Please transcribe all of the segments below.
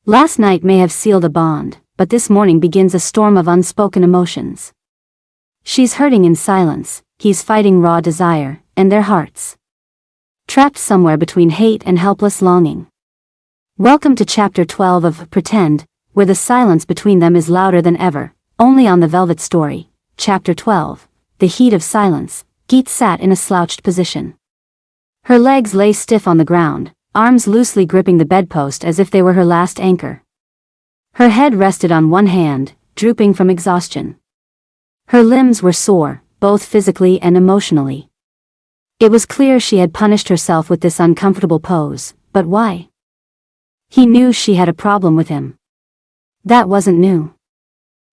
Last night may have sealed a bond, but this morning begins a storm of unspoken emotions. She's hurting in silence, he's fighting raw desire, and their hearts trapped somewhere between hate and helpless longing. Welcome to Chapter 12 of Pretend, where the silence between them is louder than ever, only on The Velvet Story. Chapter 12, The Heat of Silence. Geet sat in a slouched position. Her legs lay stiff on the ground, arms loosely gripping the bedpost as if they were her last anchor. Her head rested on one hand, drooping from exhaustion. Her limbs were sore, both physically and emotionally. It was clear she had punished herself with this uncomfortable pose, but why? He knew she had a problem with him. That wasn't new.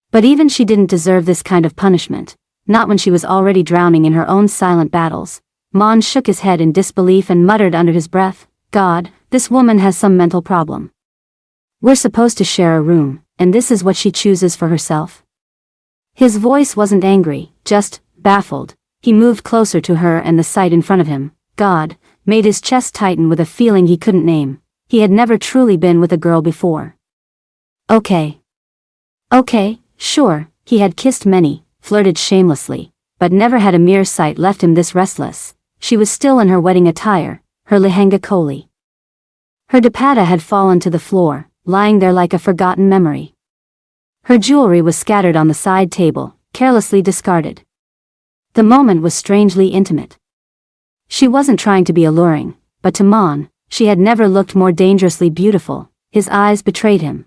But even she didn't deserve this kind of punishment, not when she was already drowning in her own silent battles. Maan shook his head in disbelief and muttered under his breath, "God, this woman has some mental problem. We're supposed to share a room, and this is what she chooses for herself?" His voice wasn't angry, just baffled. He moved closer to her, and the sight in front of him, God, made his chest tighten with a feeling he couldn't name. He had never truly been with a girl before. Okay, sure, he had kissed many, flirted shamelessly, but never had a mere sight left him this restless. She was still in her wedding attire, her lehenga koli. Her dupatta had fallen to the floor, lying there like a forgotten memory. Her jewelry was scattered on the side table, carelessly discarded. The moment was strangely intimate. She wasn't trying to be alluring, but to Maan, she had never looked more dangerously beautiful. His eyes betrayed him.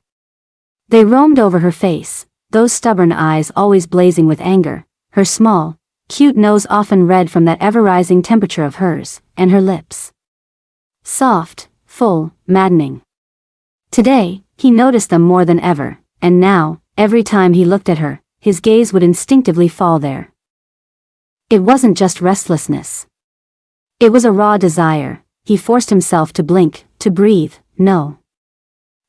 They roamed over her face, those stubborn eyes always blazing with anger, her small, cute nose often red from that ever-rising temperature of hers, and her lips. Soft, full, maddening. Today, he noticed them more than ever, and now, every time he looked at her, his gaze would instinctively fall there. It wasn't just restlessness. It was a raw desire. He forced himself to blink, to breathe, no.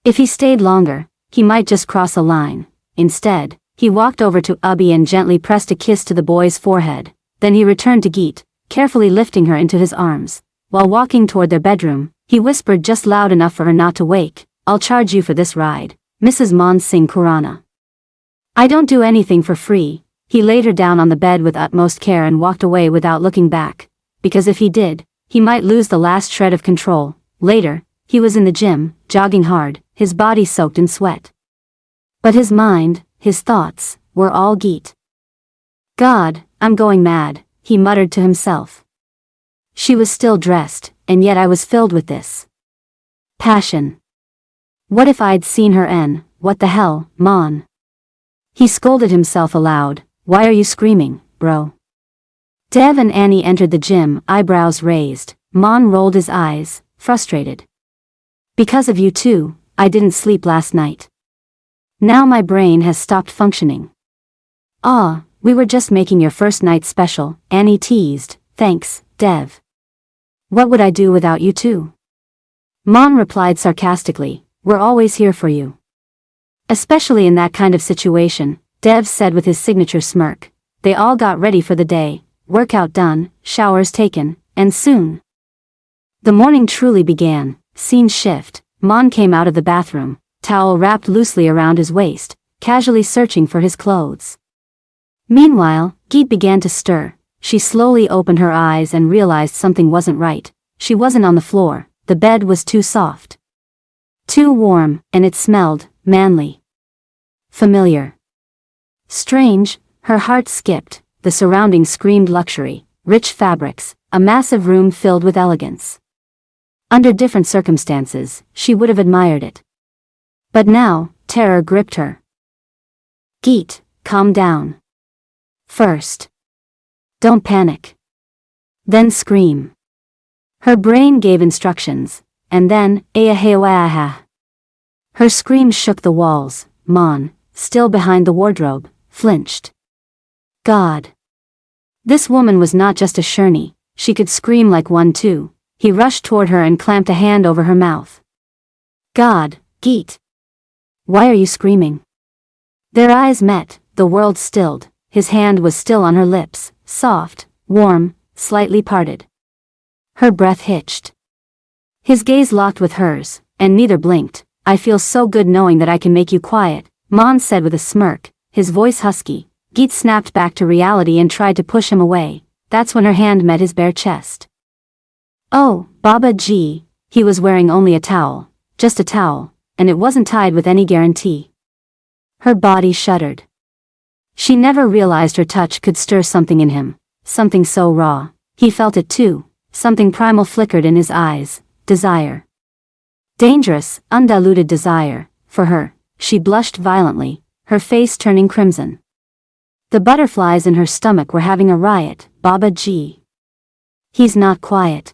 If he stayed longer, he might just cross a line. Instead, he walked over to Ubbi and gently pressed a kiss to the boy's forehead. Then he returned to Geet, carefully lifting her into his arms. While walking toward their bedroom, he whispered just loud enough for her not to wake, "I'll charge you for this ride, Mrs. Maan Singh Khurana. I don't do anything for free." He laid her down on the bed with utmost care and walked away without looking back, because if he did, he might lose the last shred of control. Later, he was in the gym, jogging hard, his body soaked in sweat. But his mind, his thoughts, were all Geet. "God, I'm going mad," he muttered to himself. She was still dressed, and yet I was filled with this passion. What if I'd seen her and, what the hell, Maan? He scolded himself aloud, "Why are you screaming, bro?" Dev and Annie entered the gym, eyebrows raised. Maan rolled his eyes, frustrated. "Because of you too, I didn't sleep last night. Now my brain has stopped functioning." "Ah, we were just making your first night special," Annie teased. "Thanks, Dev. What would I do without you too?" Maan replied sarcastically, "We're always here for you. Especially in that kind of situation," Dev said with his signature smirk. They all got ready for the day, workout done, showers taken, and soon the morning truly began. Scene shift. Maan came out of the bathroom, towel wrapped loosely around his waist, casually searching for his clothes. Meanwhile, Geet began to stir. She slowly opened her eyes and realized something wasn't right. She wasn't on the floor, the bed was too soft, too warm, and it smelled manly. Familiar. Strange, her heart skipped. The surroundings screamed luxury, rich fabrics, a massive room filled with elegance. Under different circumstances, she would have admired it. But now, terror gripped her. "Geet, calm down. First, don't panic. Then scream." Her brain gave instructions, and then, "Ayahawaha." Her scream shook the walls. Maan, still behind the wardrobe, flinched. God. This woman was not just a shirney, she could scream like one too. He rushed toward her and clamped a hand over her mouth. "God, Geet. Why are you screaming?" Their eyes met, the world stilled. His hand was still on her lips, soft, warm, slightly parted. Her breath hitched. His gaze locked with hers, and neither blinked. I feel so good knowing that I can make you quiet, Maan said with a smirk, his voice husky. Geet snapped back to reality and tried to push him away. That's when her hand met his bare chest. Oh, Baba G. He was wearing only a towel, just a towel, and it wasn't tied with any guarantee. Her body shuddered. She never realized her touch could stir something in him, something so raw. He felt it too, something primal flickered in his eyes, desire. Dangerous, undiluted desire, for her. She blushed violently, her face turning crimson. The butterflies in her stomach were having a riot. Baba G. He's not quiet.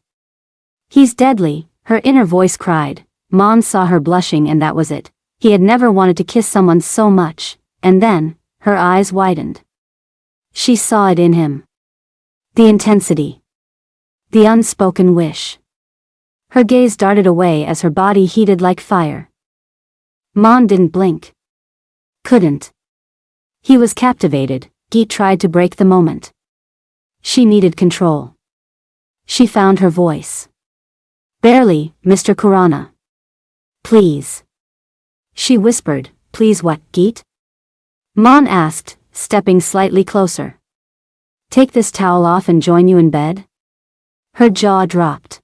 He's deadly, her inner voice cried. Maan saw her blushing and that was it. He had never wanted to kiss someone so much, and then, her eyes widened. She saw it in him. The intensity. The unspoken wish. Her gaze darted away as her body heated like fire. Maan didn't blink. Couldn't. He was captivated. Geet tried to break the moment. She needed control. She found her voice. Barely, Mr. Kurana. Please. She whispered. Please what, Geet? Maan asked, stepping slightly closer. Take this towel off and join you in bed? Her jaw dropped.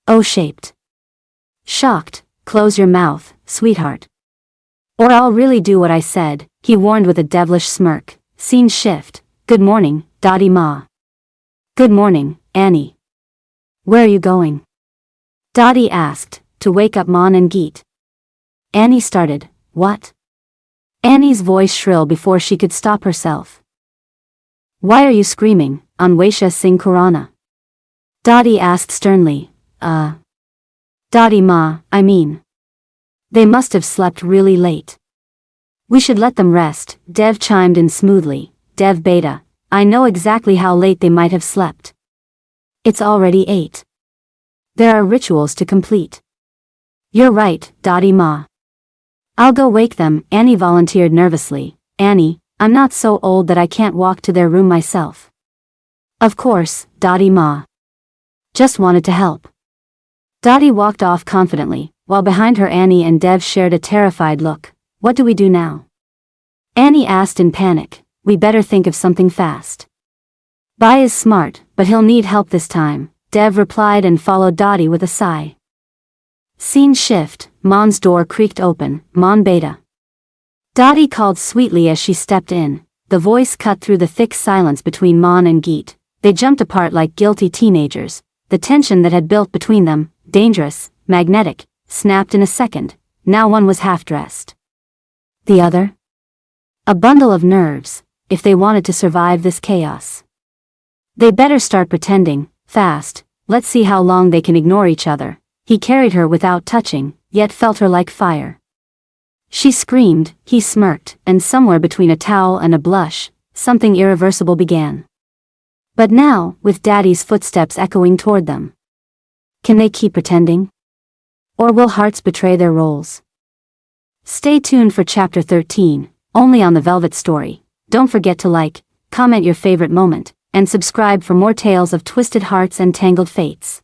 O-shaped. Shocked. Close your mouth, sweetheart. Or I'll really do what I said, he warned with a devilish smirk. Scene shift. Good morning, Dottie Ma. Good morning, Annie. Where are you going? Dottie asked, to wake up Maan and Geet. Annie started, what? Annie's voice shrill before she could stop herself. Why are you screaming, Anwesha Singh Kurana? Dottie asked sternly, Dottie Ma, I mean. They must have slept really late. We should let them rest, Dev chimed in smoothly. Dev Beta, I know exactly how late they might have slept. It's already 8. There are rituals to complete. You're right, Dottie Ma. I'll go wake them, Annie volunteered nervously. Annie, I'm not so old that I can't walk to their room myself. Of course, Dottie Ma. Just wanted to help. Dottie walked off confidently, while behind her Annie and Dev shared a terrified look. What do we do now? Annie asked in panic. We better think of something fast. Bai is smart, but he'll need help this time, Dev replied and followed Dottie with a sigh. Scene shift. Maan's door creaked open. Maan Beta. Dottie called sweetly as she stepped in. The voice cut through the thick silence between Maan and Geet. They jumped apart like guilty teenagers. The tension that had built between them, dangerous, magnetic, snapped in a second. Now one was half-dressed. The other? A bundle of nerves, if they wanted to survive this chaos. They better start pretending, fast. Let's see how long they can ignore each other. He carried her without touching, yet felt her like fire. She screamed, he smirked, and somewhere between a towel and a blush, something irreversible began. But now, with Daddy's footsteps echoing toward them. Can they keep pretending? Or will hearts betray their roles? Stay tuned for Chapter 13, only on The Velvet Story. Don't forget to like, comment your favorite moment, and subscribe for more tales of twisted hearts and tangled fates.